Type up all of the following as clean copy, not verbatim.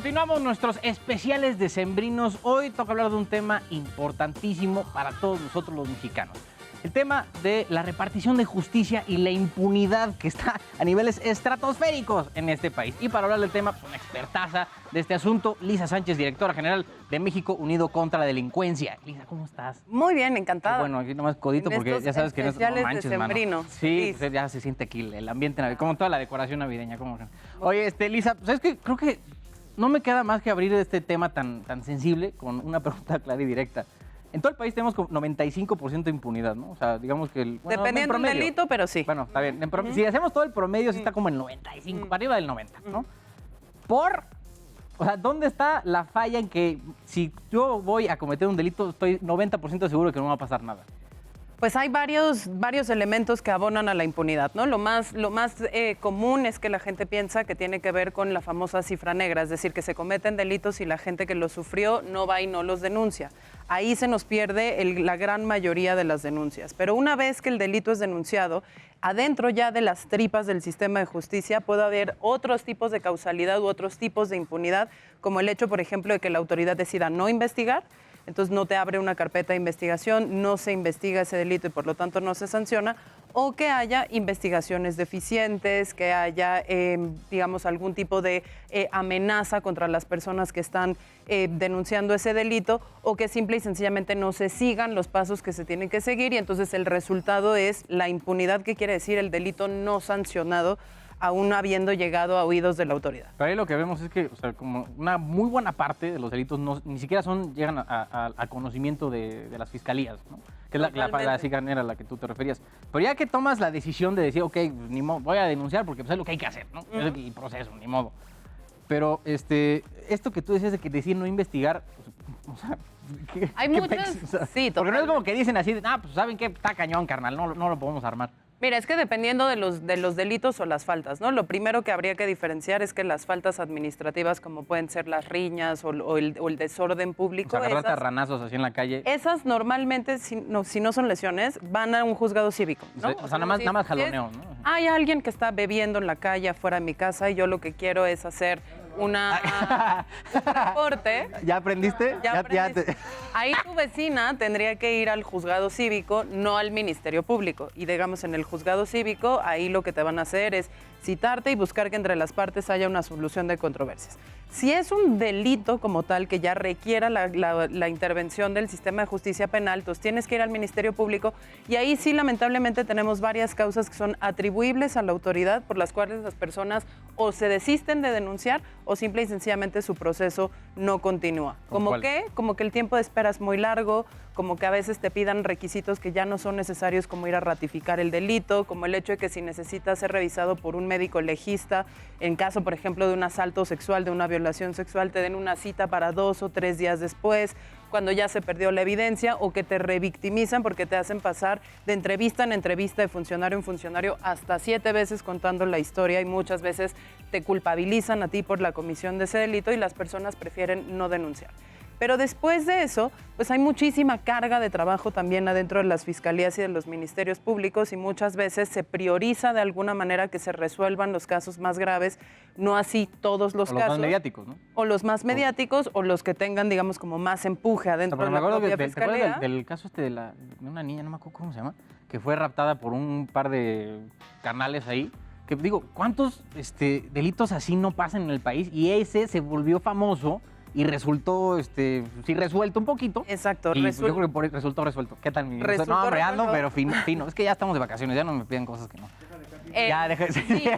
Continuamos nuestros especiales decembrinos. Hoy toca hablar de un tema importantísimo para todos nosotros los mexicanos. El tema de la repartición de justicia y la impunidad que está a niveles estratosféricos en este país. Y para hablar del tema, una expertaza de este asunto, Lisa Sánchez, directora general de México Unido contra la Delincuencia. Lisa, ¿cómo estás? Muy bien, encantada. Bueno, aquí nomás codito porque ya sabes que no manches, mano. Sí, pues ya se siente aquí el ambiente navideño, como toda la decoración navideña. Oye, Lisa, pues es que creo que no me queda más que abrir este tema tan sensible con una pregunta clara y directa. En todo el país tenemos como 95% de impunidad, ¿no? O sea, digamos que dependiendo del delito, pero sí. Bueno, está bien. Si hacemos todo el promedio, sí está como el 95, para arriba del 90, ¿no? O sea, ¿dónde está la falla en que si yo voy a cometer un delito, estoy 90% seguro que no va a pasar nada? Pues hay varios elementos que abonan a la impunidad, ¿no? Lo más común es que la gente piensa que tiene que ver con la famosa cifra negra, es decir, que se cometen delitos y la gente que los sufrió no va y no los denuncia. Ahí se nos pierde la gran mayoría de las denuncias. Pero una vez que el delito es denunciado, adentro ya de las tripas del sistema de justicia puede haber otros tipos de causalidad u otros tipos de impunidad, como el hecho, por ejemplo, de que la autoridad decida no investigar. Entonces no te abre una carpeta de investigación, no se investiga ese delito y por lo tanto no se sanciona, o que haya investigaciones deficientes, que haya, digamos, algún tipo de amenaza contra las personas que están denunciando ese delito, o que simple y sencillamente no se sigan los pasos que se tienen que seguir y entonces el resultado es la impunidad, que quiere decir el delito no sancionado, aún habiendo llegado a oídos de la autoridad. Pero ahí lo que vemos es que, o sea, como una muy buena parte de los delitos ni siquiera llegan a conocimiento de las fiscalías, ¿no? Que es la cifra negra a la que tú te referías. Pero ya que tomas la decisión de decir, ok, ni modo, voy a denunciar porque pues, es lo que hay que hacer, ¿no? Es el proceso, ni modo. Pero esto que tú decías de que decir no investigar, pues, o sea, hay muchas, o sea, sí, porque no es como que dicen así, pues ¿saben qué? Está cañón, carnal, no lo podemos armar. Mira, es que dependiendo de los delitos o las faltas, ¿no? Lo primero que habría que diferenciar es que las faltas administrativas, como pueden ser las riñas o el desorden público... O sea, agarrarte a ranazos así en la calle. Esas normalmente, si no son lesiones, van a un juzgado cívico, ¿no? O sea, nada más jaloneo, ¿no? Hay alguien que está bebiendo en la calle afuera de mi casa y yo lo que quiero es hacer un reporte. ¿Ya aprendiste? Ahí tu vecina tendría que ir al juzgado cívico, no al Ministerio Público. Y digamos, en el juzgado cívico, ahí lo que te van a hacer es citarte y buscar que entre las partes haya una solución de controversias. Si es un delito como tal que ya requiera la intervención del sistema de justicia penal, entonces tienes que ir al Ministerio Público y ahí sí, lamentablemente, tenemos varias causas que son atribuibles a la autoridad por las cuales las personas o se desisten de denunciar o simple y sencillamente su proceso no continúa. Como que el tiempo de espera es muy largo, como que a veces te pidan requisitos que ya no son necesarios, como ir a ratificar el delito, como el hecho de que si necesitas ser revisado por un médico legista, en caso, por ejemplo, de un asalto sexual, de una violación sexual, te den una cita para 2 o 3 días después, cuando ya se perdió la evidencia, o que te revictimizan porque te hacen pasar de entrevista en entrevista, de funcionario en funcionario, hasta 7 veces contando la historia y muchas veces te culpabilizan a ti por la comisión de ese delito y las personas prefieren no denunciar. Pero después de eso, pues hay muchísima carga de trabajo también adentro de las fiscalías y de los ministerios públicos y muchas veces se prioriza de alguna manera que se resuelvan los casos más graves, no así todos los casos. O los más mediáticos, ¿no? O los más mediáticos o los que tengan, digamos, como más empuje adentro de la propia fiscalía. ¿Te acuerdas del caso de una niña, no me acuerdo cómo se llama, que fue raptada por un par de canales ahí? Que digo, ¿cuántos delitos así no pasan en el país? Y ese se volvió famoso y resultó, sí, resuelto un poquito. Exacto. Y yo creo que resultó resuelto. ¿Qué tal? No, hombre, ando, pero fino. Es que ya estamos de vacaciones, ya no me piden cosas que no. Sí.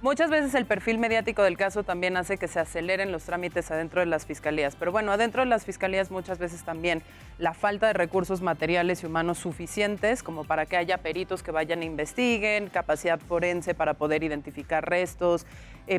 Muchas veces el perfil mediático del caso también hace que se aceleren los trámites adentro de las fiscalías. Pero bueno, adentro de las fiscalías muchas veces también la falta de recursos materiales y humanos suficientes como para que haya peritos que vayan e investiguen, capacidad forense para poder identificar restos,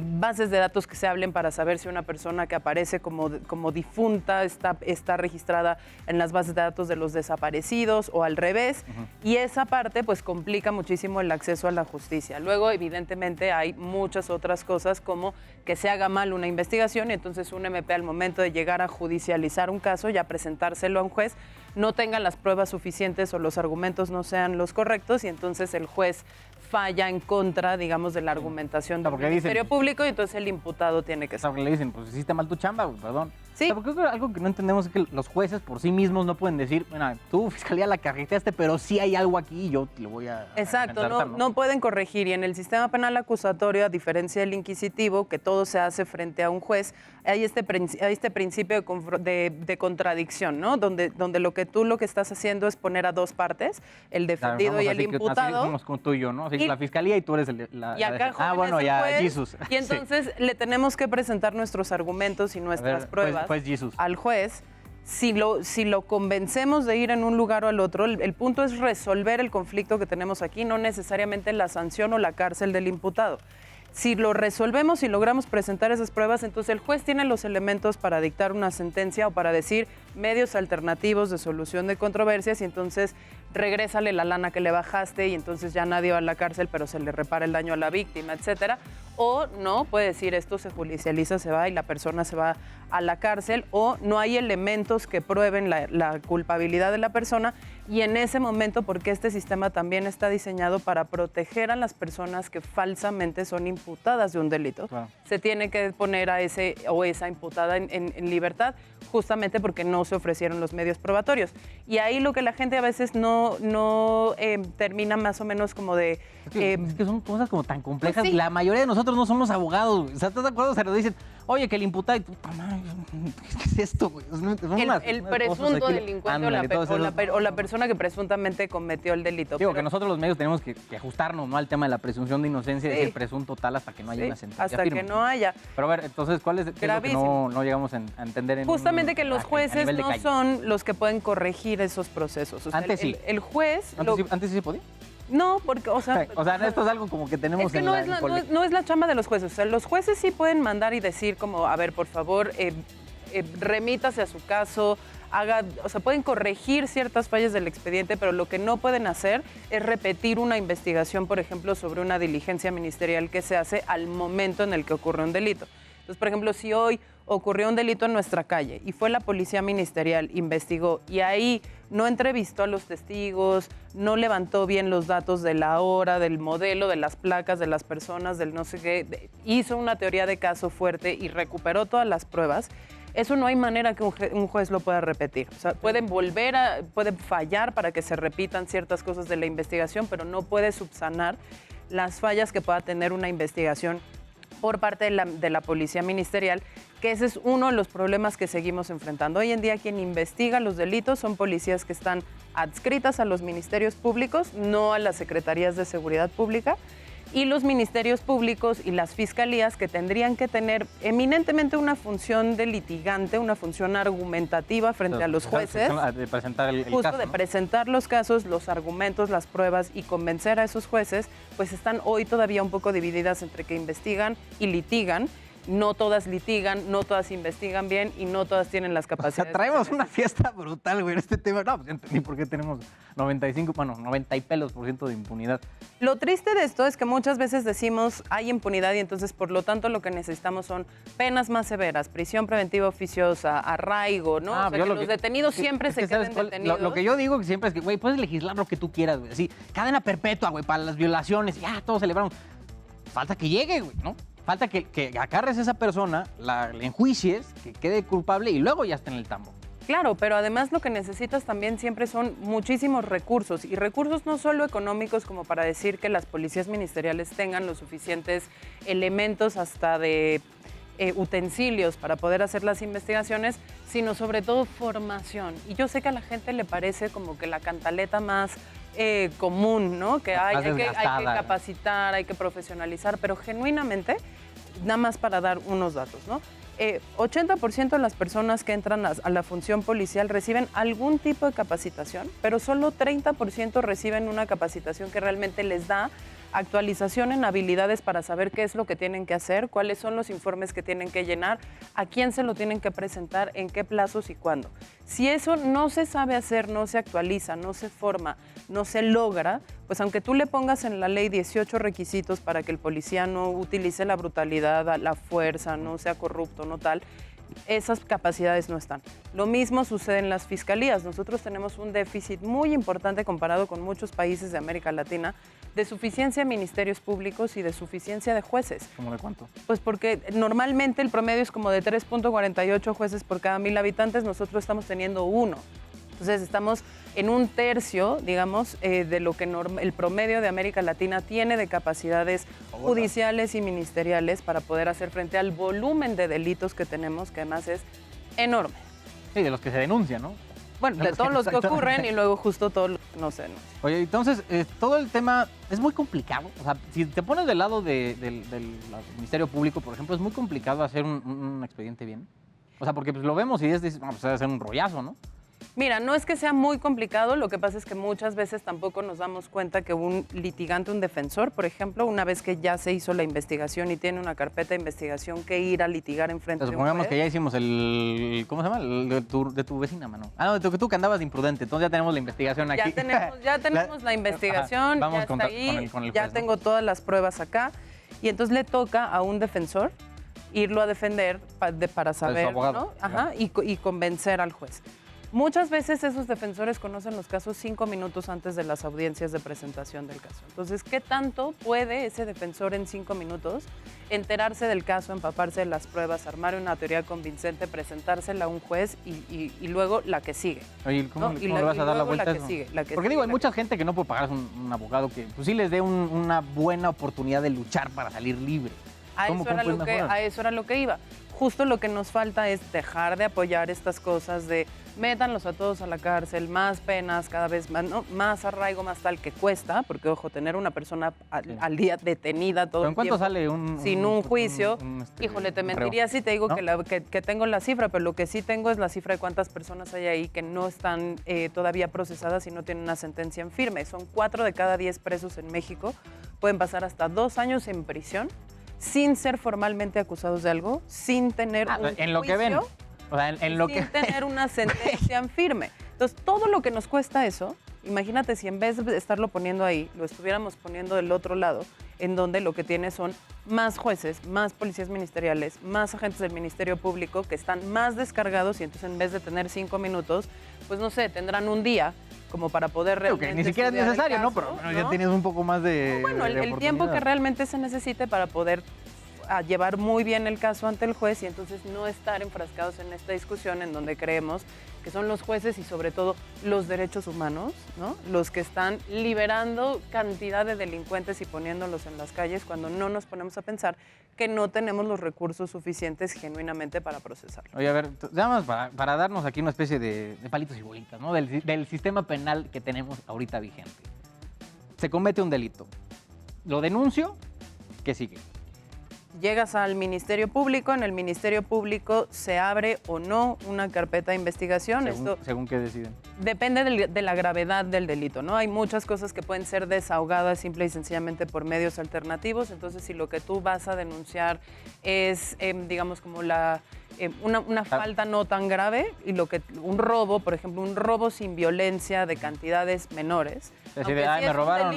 bases de datos que se hablen para saber si una persona que aparece como difunta está registrada en las bases de datos de los desaparecidos o al revés. Y esa parte pues complica muchísimo el acceso a la justicia. Luego, evidentemente, hay muchas otras cosas como que se haga mal una investigación y entonces un MP al momento de llegar a judicializar un caso y a presentárselo a un juez, no tengan las pruebas suficientes o los argumentos no sean los correctos y entonces el juez falla en contra, digamos, de la argumentación del Ministerio Público y entonces el imputado tiene que salir. Le dicen, pues hiciste mal tu chamba, güey, perdón. Sí. Porque creo que algo que no entendemos es que los jueces por sí mismos no pueden decir, bueno, tú, fiscalía, la carreteaste, pero sí hay algo aquí y yo te lo voy a... Exacto, no pueden corregir. Y en el sistema penal acusatorio, a diferencia del inquisitivo, que todo se hace frente a un juez, hay este principio de contradicción, ¿no? Donde lo que estás haciendo es poner a dos partes, el defendido y el imputado. Así como tú y yo, ¿no? Así la fiscalía y tú eres y acá el juez Jesús. Y entonces le tenemos que presentar nuestros argumentos y nuestras pruebas al juez. Si lo convencemos de ir en un lugar o al otro, el punto es resolver el conflicto que tenemos aquí, no necesariamente la sanción o la cárcel del imputado. Si lo resolvemos y logramos presentar esas pruebas, entonces el juez tiene los elementos para dictar una sentencia o para decir medios alternativos de solución de controversias y entonces regrésale la lana que le bajaste y entonces ya nadie va a la cárcel, pero se le repara el daño a la víctima, etcétera. O no, puede decir esto se judicializa, se va y la persona se va a la cárcel, o no hay elementos que prueben la culpabilidad de la persona y en ese momento, porque este sistema también está diseñado para proteger a las personas que falsamente son imputadas de un delito, se tiene que poner a ese o esa imputada en libertad justamente porque no se ofrecieron los medios probatorios. Y ahí lo que la gente a veces no termina más o menos como de... Es que son cosas como tan complejas. Pues sí. La mayoría de nosotros no somos abogados, güey. O sea, ¿estás de acuerdo? O sea, nos dicen, oye, que el imputado... Y puta madre, ¿qué es esto, güey? El presunto delincuente o la persona que presuntamente cometió el delito. Digo, que nosotros los medios tenemos que ajustarnos, ¿no?, al tema de la presunción de inocencia y decir presunto tal hasta que no haya una sentencia hasta firme. que no haya. Pero a ver, entonces, ¿qué es lo que no llegamos a entender? Justamente que los jueces no son los que pueden corregir esos procesos. O sea, antes sí. El juez... ¿Antes sí se podía? No, porque, o sea, esto es algo como que tenemos es que no es la chamba de los jueces. O sea, los jueces sí pueden mandar y decir como, a ver, por favor, remítase a su caso, pueden corregir ciertas fallas del expediente, pero lo que no pueden hacer es repetir una investigación, por ejemplo, sobre una diligencia ministerial que se hace al momento en el que ocurre un delito. Entonces, por ejemplo, si hoy ocurrió un delito en nuestra calle y fue la policía ministerial, investigó y ahí no entrevistó a los testigos, no levantó bien los datos de la hora, del modelo, de las placas, de las personas, del no sé qué, hizo una teoría de caso fuerte y recuperó todas las pruebas, eso no hay manera que un juez lo pueda repetir. O sea, pueden fallar para que se repitan ciertas cosas de la investigación, pero no puede subsanar las fallas que pueda tener una investigación por parte de la policía ministerial, que ese es uno de los problemas que seguimos enfrentando. Hoy en día quien investiga los delitos son policías que están adscritas a los ministerios públicos, no a las secretarías de seguridad pública, y los ministerios públicos y las fiscalías que tendrían que tener eminentemente una función de litigante, una función argumentativa frente a los jueces, de presentar el justo caso, de ¿no? presentar los casos, los argumentos, las pruebas y convencer a esos jueces, pues están hoy todavía un poco divididas entre que investigan y litigan. No todas litigan, no todas investigan bien y no todas tienen las capacidades. O sea, traemos una fiesta brutal, güey, en este tema. No, pues ya entendí por qué tenemos 90 y pelos % de impunidad. Lo triste de esto es que muchas veces decimos hay impunidad y entonces por lo tanto lo que necesitamos son penas más severas, prisión preventiva oficiosa, arraigo, ¿no? O sea, que los detenidos siempre se queden detenidos. Lo que yo digo que siempre es que, güey, puedes legislar lo que tú quieras, güey. Así, cadena perpetua, güey, para las violaciones. Ya, todos celebramos. Falta que llegue, güey, ¿no? Falta que acarres a esa persona, la enjuicies, que quede culpable y luego ya está en el tambo. Claro, pero además lo que necesitas también siempre son muchísimos recursos y recursos no solo económicos como para decir que las policías ministeriales tengan los suficientes elementos hasta de utensilios para poder hacer las investigaciones, sino sobre todo formación. Y yo sé que a la gente le parece como que la cantaleta más común, ¿no? Que hay que capacitar, hay que profesionalizar, pero genuinamente, nada más para dar unos datos, ¿no? 80% de las personas que entran a la función policial reciben algún tipo de capacitación, pero solo 30% reciben una capacitación que realmente les da actualización en habilidades para saber qué es lo que tienen que hacer, cuáles son los informes que tienen que llenar, a quién se lo tienen que presentar, en qué plazos y cuándo. Si eso no se sabe hacer, no se actualiza, no se forma, no se logra, pues aunque tú le pongas en la ley 18 requisitos para que el policía no utilice la brutalidad, la fuerza, no sea corrupto, no tal, Esas capacidades no están. Lo mismo sucede en las fiscalías. Nosotros tenemos un déficit muy importante comparado con muchos países de América Latina de suficiencia de ministerios públicos y de suficiencia de jueces. ¿Cómo de cuánto? Pues porque normalmente el promedio es como de 3.48 jueces por cada 1,000 habitantes, nosotros estamos teniendo 1. Entonces estamos en un tercio, digamos, de lo que el promedio de América Latina tiene de capacidades judiciales y ministeriales para poder hacer frente al volumen de delitos que tenemos, que además es enorme. Sí, de los que se denuncian, ¿no? Bueno, de todos los que ocurren y luego justo todos los que no se denuncian. Oye, entonces, todo el tema es muy complicado. O sea, si te pones del lado del Ministerio Público, por ejemplo, es muy complicado hacer un expediente bien. O sea, porque pues, lo vemos y dices, vamos a hacer un rollazo, ¿no? Mira, no es que sea muy complicado, lo que pasa es que muchas veces tampoco nos damos cuenta que un litigante, un defensor, por ejemplo, una vez que ya se hizo la investigación y tiene una carpeta de investigación que ir a litigar en frente de un Supongamos juez. que ya hicimos ¿cómo se llama? El de tu vecina, mano. Ah, no, tú que andabas de imprudente, entonces ya tenemos la investigación aquí. Ya tenemos la investigación, Vamos ya con está ahí, con el ya juez, ¿no? tengo todas las pruebas acá, y entonces le toca a un defensor irlo a defender para saber, abogado, ¿no? Ajá, y convencer al juez. Muchas veces esos defensores conocen los casos 5 minutos antes de las audiencias de presentación del caso. Entonces, ¿qué tanto puede ese defensor en 5 minutos enterarse del caso, empaparse de las pruebas, armar una teoría convincente, presentársela a un juez y luego la que sigue? Oye, ¿cómo, ¿no? ¿cómo le vas a dar la vuelta a que eso? sigue, Porque digo, hay mucha gente que no puede pagar un abogado que pues, sí les dé una buena oportunidad de luchar para salir libre. A eso era lo que iba. Justo lo que nos falta es dejar de apoyar estas cosas de métanlos a todos a la cárcel, más penas cada vez más, ¿no? Más arraigo, más tal que cuesta, porque ojo, tener una persona al día detenida todo el tiempo. ¿En cuánto sale sin un juicio? Híjole, te mentiría si te digo ¿no? que tengo la cifra, pero lo que sí tengo es la cifra de cuántas personas hay ahí que no están todavía procesadas y no tienen una sentencia en firme. Son 4 de cada 10 presos en México. Pueden pasar hasta 2 años en prisión sin ser formalmente acusados de algo, sin tener un en lo juicio, que ven. O sea, en lo sin tener una sentencia en firme. Entonces, todo lo que nos cuesta eso, imagínate si en vez de estarlo poniendo ahí, lo estuviéramos poniendo del otro lado, en donde lo que tiene son más jueces, más policías ministeriales, más agentes del Ministerio Público que están más descargados y entonces en vez de tener 5 minutos, pues no sé, tendrán un día como para poder realmente que ni siquiera es estudiar el necesario, caso, ¿no? Pero bueno, ya tienes un poco más de bueno, de el tiempo que oportunidad. realmente se necesite para poder llevar muy bien el caso ante el juez y entonces no estar enfrascados en esta discusión en donde creemos que son los jueces y sobre todo los derechos humanos, ¿no? Los que están liberando cantidad de delincuentes y poniéndolos en las calles cuando no nos ponemos a pensar que no tenemos los recursos suficientes genuinamente para procesarlo. Oye, a ver, nada más para darnos aquí una especie de palitos y bolitas, ¿no? Del sistema penal que tenemos ahorita vigente. Se comete un delito. Lo denuncio, ¿qué sigue? Llegas al Ministerio Público, en el Ministerio Público se abre o no una carpeta de investigación. Según qué deciden. Depende de la gravedad del delito, ¿no? Hay muchas cosas que pueden ser desahogadas simple y sencillamente por medios alternativos. Entonces, si lo que tú vas a denunciar es, digamos, como una falta no tan grave y un robo, por ejemplo, un robo sin violencia de cantidades menores. Es decir, me robaron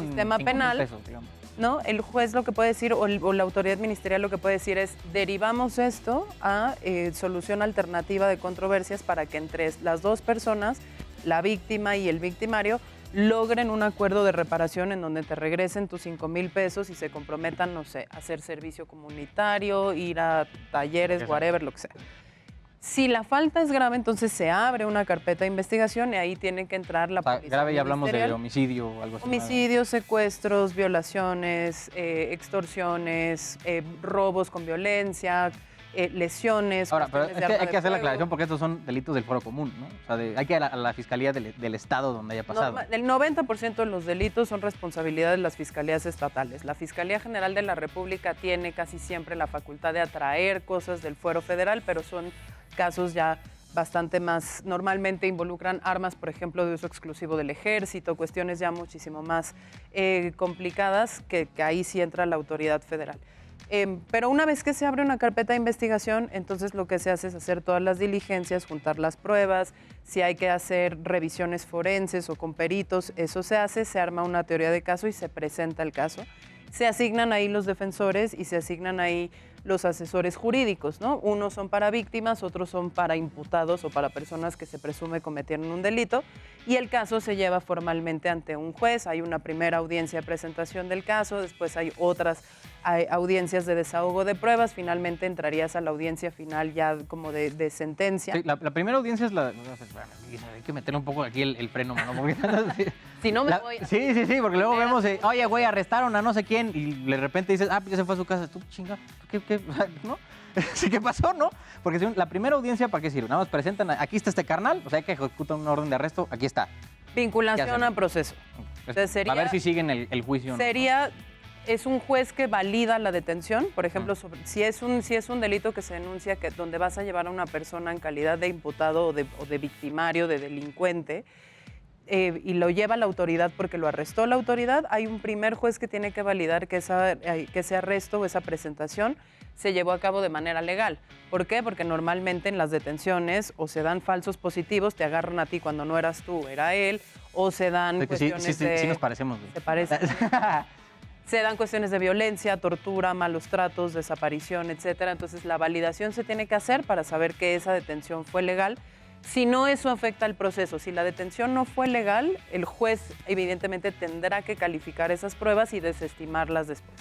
sistema 5,000 penal. pesos, digamos. ¿No? El juez lo que puede decir, o la autoridad ministerial lo que puede decir es, derivamos esto a solución alternativa de controversias para que entre las dos personas, la víctima y el victimario, logren un acuerdo de reparación en donde te regresen tus 5,000 pesos y se comprometan, no sé, a hacer servicio comunitario, ir a talleres, whatever, lo que sea. Si la falta es grave, entonces se abre una carpeta de investigación y ahí tiene que entrar la policía grave ya hablamos de ministerial. homicidio o algo así. Homicidios, secuestros, violaciones, extorsiones, robos con violencia, lesiones. Ahora, pero es cuestiones de que arma hay que de hacer la fuego. aclaración porque estos son delitos del foro común, ¿no? O sea, hay que ir a la fiscalía del estado donde haya pasado. El 90% de los delitos son responsabilidad de las fiscalías estatales. La Fiscalía General de la República tiene casi siempre la facultad de atraer cosas del fuero federal, pero son casos ya bastante más, normalmente involucran armas, por ejemplo, de uso exclusivo del ejército, cuestiones ya muchísimo más complicadas que ahí sí entra la autoridad federal. Pero una vez que se abre una carpeta de investigación, entonces lo que se hace es hacer todas las diligencias, juntar las pruebas, si hay que hacer revisiones forenses o con peritos, eso se hace, se arma una teoría de caso y se presenta el caso. Se asignan ahí los defensores y se asignan ahí los asesores jurídicos, ¿no? Unos son para víctimas, otros son para imputados o para personas que se presume cometieron un delito, y el caso se lleva formalmente ante un juez. Hay una primera audiencia de presentación del caso, después hay otras audiencias de desahogo de pruebas, finalmente entrarías a la audiencia final ya como de sentencia. Sí, la primera audiencia es la... Hay que meterle un poco aquí el freno, mano, porque... Si no me voy... Sí, porque luego vemos, oye, güey, arrestaron a no sé quién, y de repente dices, pues ya se fue a su casa. Tú, chinga, ¿qué? ¿No? Sí, ¿qué pasó, no? Porque la primera audiencia, ¿para qué sirve? Nada más presentan, aquí está este carnal, o sea, hay que ejecutar un orden de arresto, aquí está. Vinculación a proceso. Entonces, a ver si siguen el juicio. Sería... Es un juez que valida la detención, por ejemplo, si es un delito que se denuncia donde vas a llevar a una persona en calidad de imputado o de victimario, de delincuente, y lo lleva la autoridad porque lo arrestó la autoridad, hay un primer juez que tiene que validar que ese arresto o esa presentación se llevó a cabo de manera legal. ¿Por qué? Porque normalmente en las detenciones o se dan falsos positivos, te agarran a ti cuando no eras tú, era él, o se dan cuestiones sí nos parecemos. Se parecen. Se dan cuestiones de violencia, tortura, malos tratos, desaparición, etcétera. Entonces, la validación se tiene que hacer para saber que esa detención fue legal. Si no, eso afecta al proceso. Si la detención no fue legal, el juez evidentemente tendrá que calificar esas pruebas y desestimarlas después.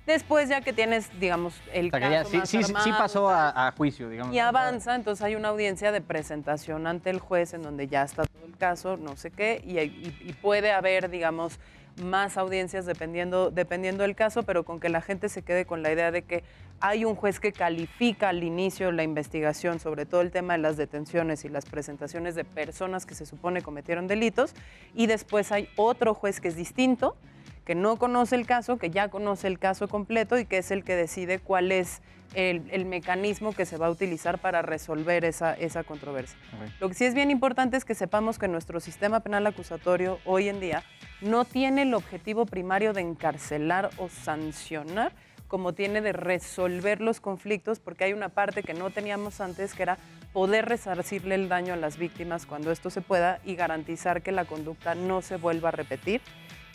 Después, ya que tienes, digamos, el caso más armado, sí pasó a juicio, digamos. Y avanza, entonces hay una audiencia de presentación ante el juez en donde ya está todo el caso, no sé qué, y puede haber, digamos, más audiencias dependiendo del caso, pero con que la gente se quede con la idea de que hay un juez que califica al inicio la investigación sobre todo el tema de las detenciones y las presentaciones de personas que se supone cometieron delitos, y después hay otro juez que es distinto, que no conoce el caso, que ya conoce el caso completo y que es el que decide cuál es el mecanismo que se va a utilizar para resolver esa controversia. Okay. Lo que sí es bien importante es que sepamos que nuestro sistema penal acusatorio hoy en día no tiene el objetivo primario de encarcelar o sancionar, como tiene de resolver los conflictos, porque hay una parte que no teníamos antes, que era poder resarcirle el daño a las víctimas cuando esto se pueda y garantizar que la conducta no se vuelva a repetir.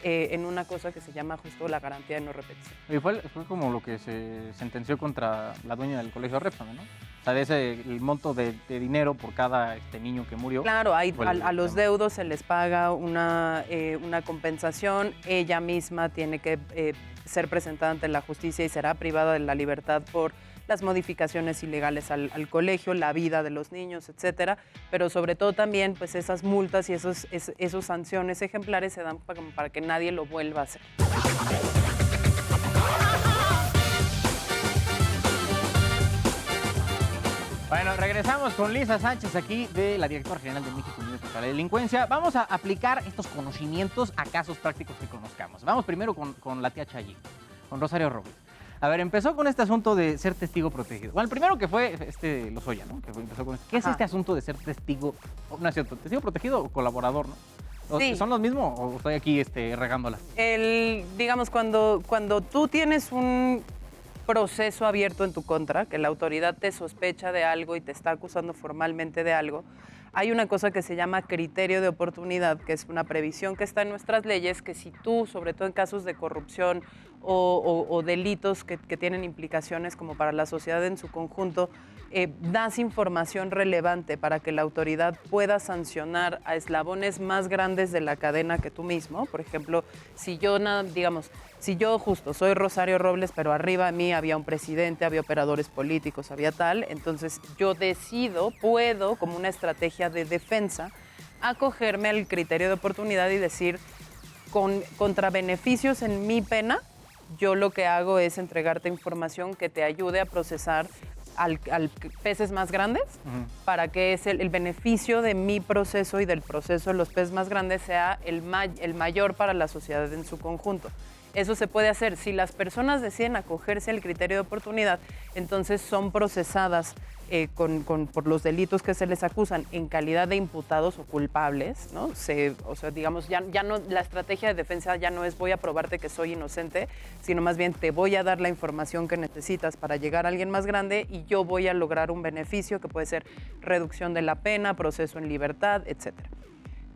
En una cosa que se llama justo la garantía de no repetición. Y fue como lo que se sentenció contra la dueña del colegio Repsamen, ¿no? O sea, el monto de dinero por cada niño que murió. Claro, a los deudos se les paga una compensación. Ella misma tiene que ser presentada ante la justicia y será privada de la libertad por las modificaciones ilegales al colegio, la vida de los niños, etcétera, pero sobre todo también pues esas multas y esos sanciones ejemplares se dan para que nadie lo vuelva a hacer. Bueno, regresamos con Lisa Sánchez aquí de la directora general de México Unido contra la Delincuencia. Vamos a aplicar estos conocimientos a casos prácticos que conozcamos. Vamos primero con la tía Chayi, con Rosario Robles. A ver, empezó con este asunto de ser testigo protegido. Bueno, el primero que fue Lozoya, ¿no? Empezó con esto. ¿Qué es este asunto de ser testigo? No es cierto, testigo protegido o colaborador, ¿no? Sí. ¿Son los mismos o estoy aquí regándola? Digamos, cuando tú tienes un proceso abierto en tu contra, que la autoridad te sospecha de algo y te está acusando formalmente de algo, hay una cosa que se llama criterio de oportunidad, que es una previsión que está en nuestras leyes, que si tú, sobre todo en casos de corrupción o delitos que tienen implicaciones como para la sociedad en su conjunto, das información relevante para que la autoridad pueda sancionar a eslabones más grandes de la cadena que tú mismo. Por ejemplo, si yo justo soy Rosario Robles, pero arriba de mí había un presidente, había operadores políticos, había tal, entonces yo puedo, como una estrategia de defensa, acogerme al criterio de oportunidad y decir, contra beneficios en mi pena, yo lo que hago es entregarte información que te ayude a procesar al peces más grandes, para que el beneficio de mi proceso y del proceso de los peces más grandes sea el mayor para la sociedad en su conjunto. Eso se puede hacer. Si las personas deciden acogerse al criterio de oportunidad, entonces son procesadas por los delitos que se les acusan en calidad de imputados o culpables, ¿no? Digamos, ya no, la estrategia de defensa ya no es voy a probarte que soy inocente, sino más bien te voy a dar la información que necesitas para llegar a alguien más grande y yo voy a lograr un beneficio que puede ser reducción de la pena, proceso en libertad, etcétera.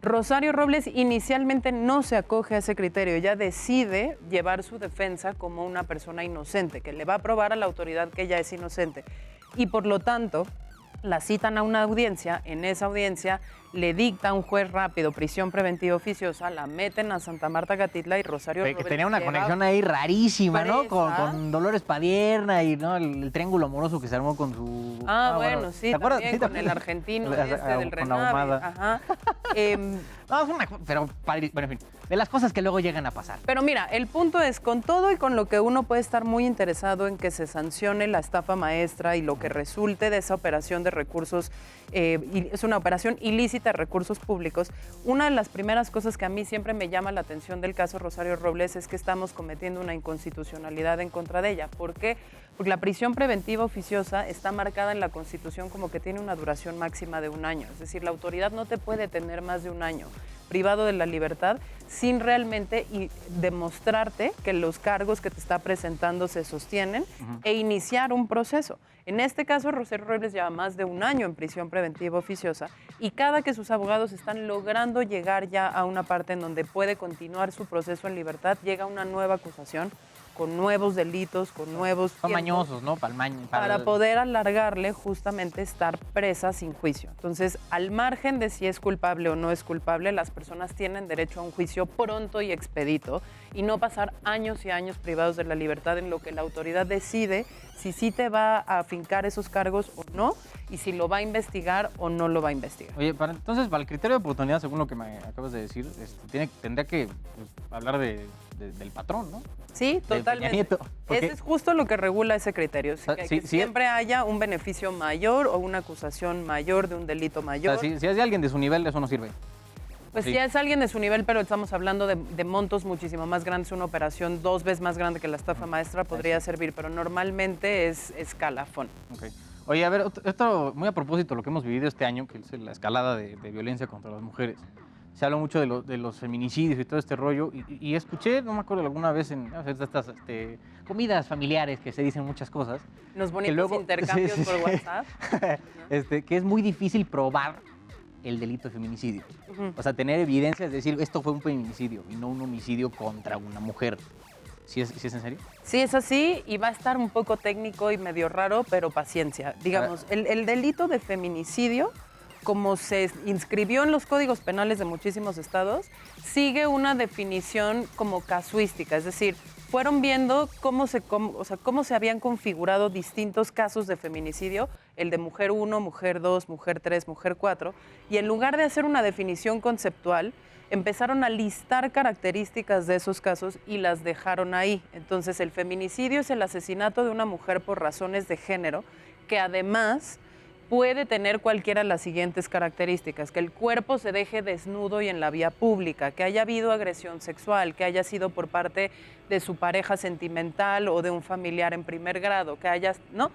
Rosario Robles inicialmente no se acoge a ese criterio, ella decide llevar su defensa como una persona inocente, que le va a probar a la autoridad que ella es inocente. Y por lo tanto, la citan a una audiencia, en esa audiencia le dicta un juez rápido prisión preventiva oficiosa, la meten a Santa Marta Catitla y Rosario Que Robles tenía una lleva conexión ahí rarísima, ¿no? presa. Con Dolores Padierna y ¿no? el triángulo amoroso que se armó con su... Bueno, sí, ¿te acuerdas? también ¿Sí te con el acuerdas? argentino Con del Renave. Ahumada. Ajá. No, es una... Pero, bueno, en fin, de las cosas que luego llegan a pasar. Pero mira, el punto es, con todo y con lo que uno puede estar muy interesado en que se sancione la estafa maestra y lo que resulte de esa operación de recursos, es una operación ilícita de recursos públicos, una de las primeras cosas que a mí siempre me llama la atención del caso Rosario Robles es que estamos cometiendo una inconstitucionalidad en contra de ella. ¿Por qué? Porque la prisión preventiva oficiosa está marcada en la Constitución como que tiene una duración máxima de 1 año. Es decir, la autoridad no te puede tener más de 1 año privado de la libertad sin realmente demostrarte que los cargos que te está presentando se sostienen e iniciar un proceso. En este caso, Rosario Robles lleva más de 1 año en prisión preventiva oficiosa y cada que sus abogados están logrando llegar ya a una parte en donde puede continuar su proceso en libertad, llega una nueva acusación con nuevos delitos, con nuevos Son tiempos, mañosos, ¿no? para poder alargarle justamente estar presa sin juicio. Entonces, al margen de si es culpable o no es culpable, las personas tienen derecho a un juicio pronto y expedito y no pasar años y años privados de la libertad en lo que la autoridad decide si sí te va a afincar esos cargos o no y si lo va a investigar o no lo va a investigar. Oye, entonces, para el criterio de oportunidad, según lo que me acabas de decir, tendría que hablar del patrón, ¿no? Sí, De Peña totalmente. Nieto, porque- Ese es justo lo que regula ese criterio. Que sí, siempre haya un beneficio mayor o una acusación mayor de un delito O mayor. sea, si es de alguien de su nivel, eso no sirve. Pues sí. ya es alguien de su nivel, pero estamos hablando de montos muchísimo más grandes. Una operación 2 veces más grande que la estafa maestra podría servir, pero normalmente es escalafón. Ok. Oye, a ver, esto muy a propósito de lo que hemos vivido este año, que es la escalada de violencia contra las mujeres. Se habla mucho de los feminicidios y todo este rollo, y escuché, no me acuerdo alguna vez en estas comidas familiares que se dicen muchas cosas. Los que bonitos luego- intercambios sí, por sí. WhatsApp. Que es muy difícil probar el delito de feminicidio. O sea, tener evidencia, es decir, esto fue un feminicidio y no un homicidio contra una mujer. ¿Sí es en serio? Sí, es así y va a estar un poco técnico y medio raro, pero paciencia. Digamos, el delito de feminicidio, como se inscribió en los códigos penales de muchísimos estados, sigue una definición como casuística, es decir, fueron viendo cómo se habían configurado distintos casos de feminicidio, el de mujer 1, mujer 2, mujer 3, mujer 4, y en lugar de hacer una definición conceptual, empezaron a listar características de esos casos y las dejaron ahí. Entonces, el feminicidio es el asesinato de una mujer por razones de género, que además puede tener cualquiera de las siguientes características: que el cuerpo se deje desnudo y en la vía pública, que haya habido agresión sexual, que haya sido por parte de su pareja sentimental o de un familiar en primer grado, que haya, ¿no?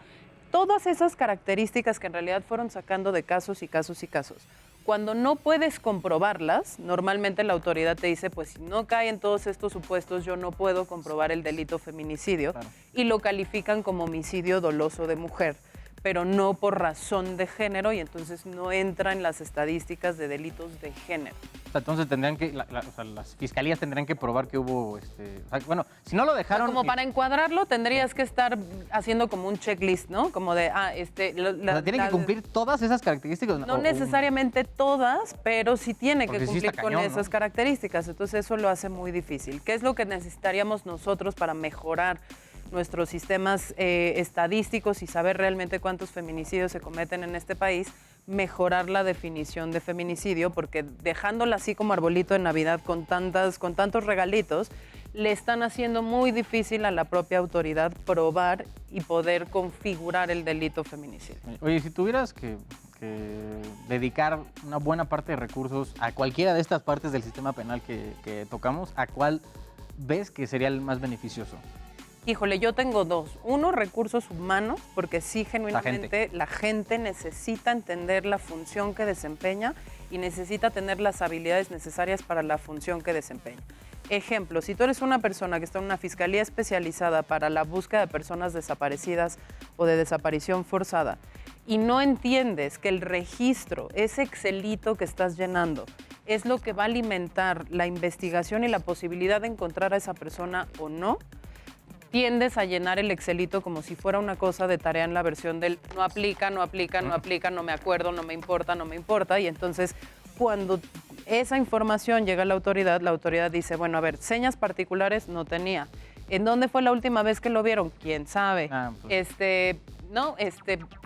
Todas esas características que en realidad fueron sacando de casos y casos y casos. Cuando no puedes comprobarlas, normalmente la autoridad te dice, pues si no caen todos estos supuestos, yo no puedo comprobar el delito feminicidio, Claro. y lo califican como homicidio doloso de mujer, pero no por razón de género, y entonces no entra en las estadísticas de delitos de género. O sea, entonces tendrían que, las fiscalías tendrían que probar que hubo, o sea, bueno, si no lo dejaron... Como para encuadrarlo, tendrías que estar haciendo como un checklist, ¿no? Como de, o sea, ¿tienen que cumplir todas esas características? No necesariamente todas, pero sí tiene Porque que sí cumplir está con cañón, esas ¿no? características. Entonces eso lo hace muy difícil. ¿Qué es lo que necesitaríamos nosotros para mejorar nuestros sistemas estadísticos y saber realmente cuántos feminicidios se cometen en este país? Mejorar la definición de feminicidio, porque dejándola así como arbolito de Navidad con tantos regalitos, le están haciendo muy difícil a la propia autoridad probar y poder configurar el delito feminicidio. Oye, si tuvieras que dedicar una buena parte de recursos a cualquiera de estas partes del sistema penal que tocamos, ¿a cuál ves que sería el más beneficioso? Híjole, yo tengo dos. Uno, recursos humanos, porque sí, genuinamente, la gente necesita entender la función que desempeña y necesita tener las habilidades necesarias para la función que desempeña. Ejemplo, si tú eres una persona que está en una fiscalía especializada para la búsqueda de personas desaparecidas o de desaparición forzada y no entiendes que el registro, ese Excelito que estás llenando, es lo que va a alimentar la investigación y la posibilidad de encontrar a esa persona o no, tiendes a llenar el Excelito como si fuera una cosa de tarea en la versión del no aplica, no aplica, no aplica, no me acuerdo, no me importa, no me importa. Y entonces, cuando esa información llega a la autoridad dice, bueno, a ver, señas particulares no tenía. ¿En dónde fue la última vez que lo vieron? ¿Quién sabe?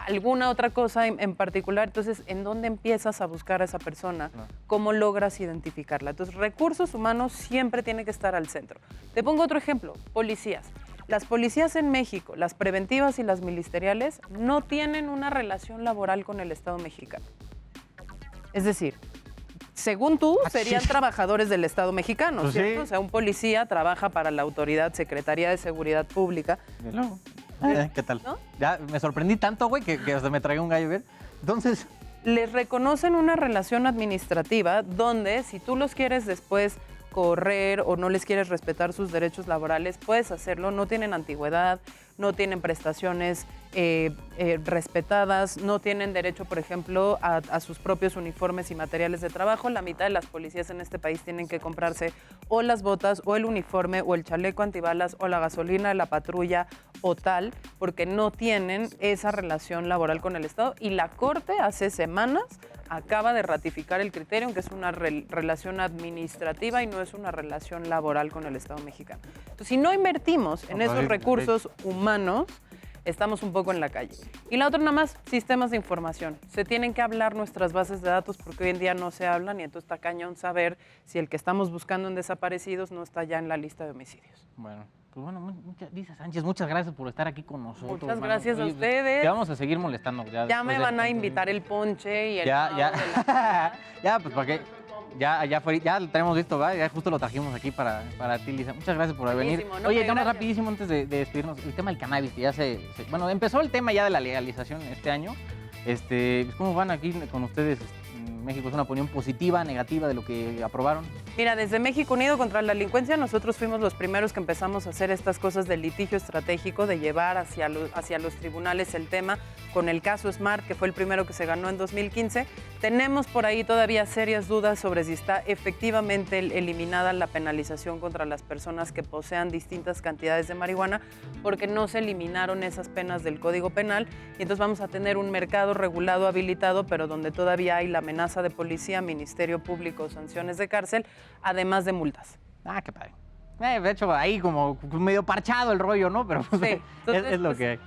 Alguna otra cosa en particular. Entonces, ¿en dónde empiezas a buscar a esa persona? ¿Cómo logras identificarla? Entonces, recursos humanos siempre tienen que estar al centro. Te pongo otro ejemplo, policías. Las policías en México, las preventivas y las ministeriales, no tienen una relación laboral con el Estado mexicano. Es decir, según tú, serían trabajadores del Estado mexicano, Pues ¿cierto? sí. O sea, un policía trabaja para la autoridad, Secretaría de Seguridad Pública. ¿Qué tal? ¿No? Ya me sorprendí tanto, güey, que hasta me tragué un gallo bien. Entonces, Les reconocen una relación administrativa donde si tú los quieres después correr o no les quieres respetar sus derechos laborales, puedes hacerlo. No tienen antigüedad, no tienen prestaciones respetadas, no tienen derecho, por ejemplo, a sus propios uniformes y materiales de trabajo. La mitad de las policías en este país tienen que comprarse o las botas o el uniforme o el chaleco antibalas o la gasolina de la patrulla o tal, porque no tienen esa relación laboral con el Estado. Y la Corte hace semanas acaba de ratificar el criterio, aunque es una relación administrativa y no es una relación laboral con el Estado mexicano. Entonces, si no invertimos en esos recursos humanos, estamos un poco en la calle. Y la otra nada más, sistemas de información. Se tienen que hablar nuestras bases de datos porque hoy en día no se hablan y entonces está cañón saber si el que estamos buscando en desaparecidos no está ya en la lista de homicidios. bueno, pues bueno, Lisa Sánchez, muchas gracias por estar aquí con nosotros. Muchas mano. gracias a Oye, ustedes. Te vamos a seguir molestando. Ya Ya me después de- van a invitar el ponche y el Ya, pavo ya. de la- Ya, pues para qué. Ya lo tenemos listo, ¿verdad? Ya justo lo trajimos aquí para ti, Lisa. Muchas gracias por venir. Buenísimo, no, Oye, hombre, nada más gracias. rapidísimo antes de despedirnos, el tema del cannabis, que ya bueno, empezó el tema ya de la legalización este año. Pues, ¿cómo van aquí con ustedes? En México, ¿es una opinión positiva, negativa de lo que aprobaron? Mira, desde México Unido contra la Delincuencia, nosotros fuimos los primeros que empezamos a hacer estas cosas de litigio estratégico, de llevar hacia los tribunales el tema, con el caso Smart, que fue el primero que se ganó en 2015. Tenemos por ahí todavía serias dudas sobre si está efectivamente eliminada la penalización contra las personas que posean distintas cantidades de marihuana, porque no se eliminaron esas penas del Código Penal, y entonces vamos a tener un mercado regulado, habilitado, pero donde todavía hay la amenaza de policía, Ministerio Público, sanciones de cárcel, además de multas. Ah, qué padre. De hecho, ahí como medio parchado el rollo, ¿no? Pero pues, Sí, entonces, es lo pues, que hay.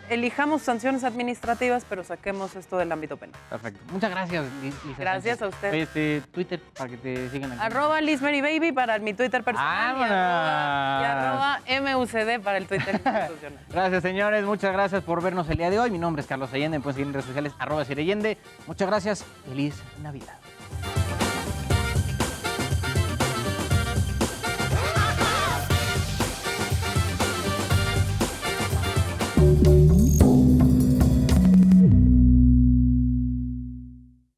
Elijamos sanciones administrativas, pero saquemos esto del ámbito penal. Perfecto. Muchas gracias, Lisa. Gracias Sánchez. a usted. Oye, Twitter, para que te sigan aquí. @LizMaryBaby para mi Twitter personal y arroba MUCD para el Twitter institucional. Gracias, señores. Muchas gracias por vernos el día de hoy. Mi nombre es Carlos Allende. Me pueden seguir en redes sociales, @Allende. Muchas gracias. Feliz Navidad.